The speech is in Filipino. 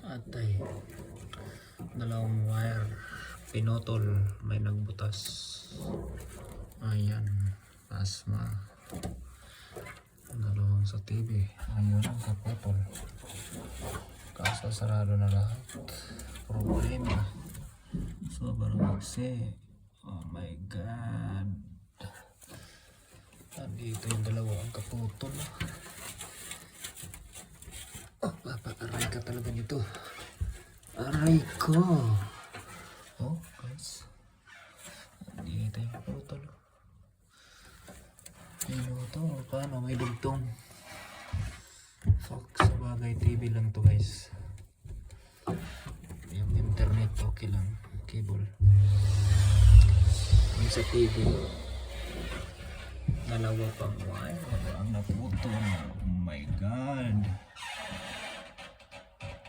Atay, dalawang wire pinotol, may nagbutas. Ayan, asma. Dalawang sa TV. Ayun ang kaputol. Kaso sarado na lahat. Problema. Sobrang maksi. Oh my God. Andito yung dalawa ang kaputol. Oh, papaaray ka talaga nito. Aray ko. Oh, guys. Andito yung kaputol. Pinuto. Paano? May dugtong. Fuck, sa bagay TV lang to guys. Yung internet okay lang. Cable. Yung sa TV. Dalawa pang wire. Ang naputo. Oh my God.